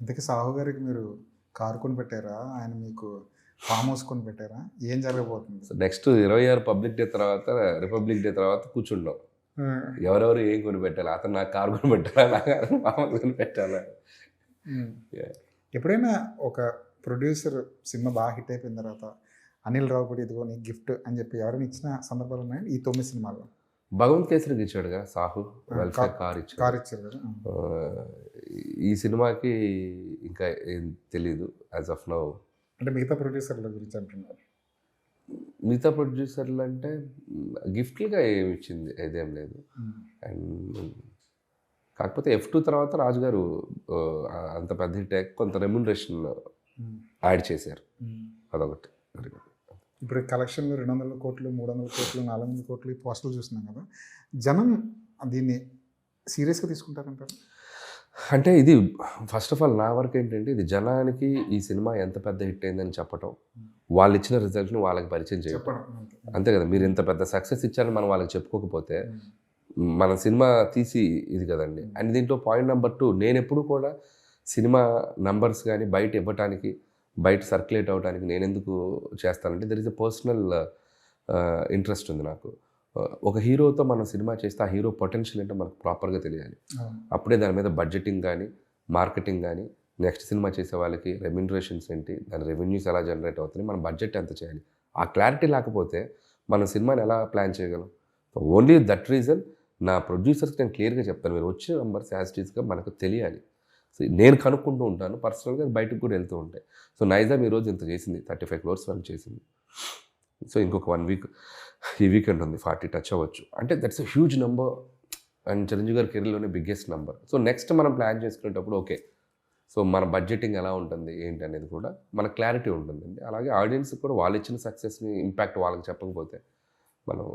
ఇంతకీ సాహు గారికి మీరు కారు కొనిపెట్టారా? ఆయన మీకు ఫార్మ్ హౌస్ కొనిపెట్టారా? ఏం జరగబోతుంది? సో నెక్స్ట్ 26 పబ్లిక్ డే తర్వాత, రిపబ్లిక్ డే తర్వాత కూర్చుంటాం. హ్మ్. ఎవరెవరు ఏం కొనిపెట్టాలి? అతను నాకు కారు కొనిపెట్టాలా? నాకు మామూలు కొనిపెట్టాలా? హ్మ్. యాహ్! ఎప్పుడైనా ఒక ప్రొడ్యూసర్ సినిమా బాగా హిట్ అయిపోయిన తర్వాత అనిల్ రావిపూడి ఇదిగో నీకు గిఫ్ట్ అని చెప్పి ఎవరైనా ఇచ్చిన సందర్భాలు ఉన్నాయండి ఈ 9 సినిమాల్లో? భగవంత్ కేసరికి ఇచ్చాడుగా సాహు. ఆ! వెల్ఫేర్ కార్ ఇచ్చాడు. కార్ ఇచ్చారు కదా! ఆహ్, ఈ సినిమాకి ఇంకా ఏం తెలీదు యాజ్ ఆఫ్ నౌ. అంటే మిగతా ప్రొడ్యూసర్ల గురించి అంటున్నారు. మిగతా ప్రొడ్యూసర్లు అంటే గిఫ్ట్‌లుగా ఏమి ఇచ్చింది ఇదేం లేదు. హ్మ్. అండ్ కాకపోతే F2 తర్వాత రాజుగారు అంత పెద్ద హిట్ అయ్యాక కొంత రెమ్యునరేషన్ హ్మ్. యాడ్ చేశారు. హ్మ్. అదొకటి. ఇప్పుడు కలెక్షన్‌లు 200 కోట్లు, 300 కోట్లు, 400 కోట్లు ఈ పోస్టర్‌లు చూస్తున్నాం కదా! జనం దీన్ని సీరియస్‌గా తీసుకుంటారంటారా? అంటే ఇది ఫస్ట్ ఆఫ్ ఆల్ నా వరకు ఏంటంటే ఇది జనానికి ఈ సినిమా ఎంత పెద్ద హిట్ అయిందని చెప్పటం, వాళ్ళు ఇచ్చిన రిజల్ట్‌ని వాళ్ళకి పరిచయం చేయడం. చెప్పడం అంతే. అంతే కదా! మీరు ఇంత పెద్ద సక్సెస్ ఇచ్చారని మనం వాళ్ళకి చెప్పుకోకపోతే హ్మ్. మన సినిమా తీసి ఇది కదండి. అండ్ దీంట్లో పాయింట్ నెంబర్ 2 నేనెప్పుడు కూడా సినిమా నంబర్స్ గానీ బయట ఇవ్వటానికి, బయట సర్క్యులేట్ అవ్వడానికి నేనెందుకు చేస్తానంటే there is a personal interest ఉంది నాకు. ఒక హీరోతో మనం సినిమా చేస్తే ఆ హీరో పొటెన్షియల్ ఏంటో మనకు ప్రాపర్‌గా తెలియాలి. అవును. అప్పుడే దాని మీద బడ్జెటింగ్ గానీ, మార్కెటింగ్ గానీ, నెక్స్ట్ సినిమా చేసే వాళ్ళకి రెమ్యునరేషన్స్ ఏంటి, దాని రెవెన్యూస్ ఎలా జనరేట్ అవుతున్నాయి, మన బడ్జెట్ ఎంత చేయాలి. ఆ క్లారిటీ లేకపోతే మనం సినిమాని ఎలా ప్లాన్ చేయగలం? ఓన్లీ దట్ రీజన్ నా ప్రొడ్యూసర్స్‌కి నేను క్లియర్‌గా చెప్తాను. మీరు వచ్చిన నంబర్స్ యాజ్ ఇట్ ఈస్‌గా మనకు తెలియాలి. సో, నేను కనుక్కుంటూ ఉంటాను. పర్సనల్‌గా బయటకు కూడా వెళ్తూ ఉంటాయి. సో, నైజామ్ ఈరోజు ఇంత చేసింది. 35 క్రోర్స్ వరకు చేసింది. సో, ఇంకొక 1 వీక్ ఈ వీకెండ్ ఉంది. 40 టచ్ అవ్వచ్చు. అంటే that's a huge number and Chiranjeevi గారి కెరీర్‌లోనే బిగ్గెస్ట్ నంబర్. సో, నెక్స్ట్ మనం ప్లాన్ చేసుకునేటప్పుడు ఓకే. సో, మన బడ్జెటింగ్ ఎలా ఉంటుంది, ఏంటి అనేది కూడా మనకు క్లారిటీ ఉంటుందండి. అలాగే ఆడియన్స్‌కి కూడా వాళ్ళు ఇచ్చిన సక్సెస్‌ని ఇంపాక్ట్ వాళ్ళకి చెప్పకపోతే మనం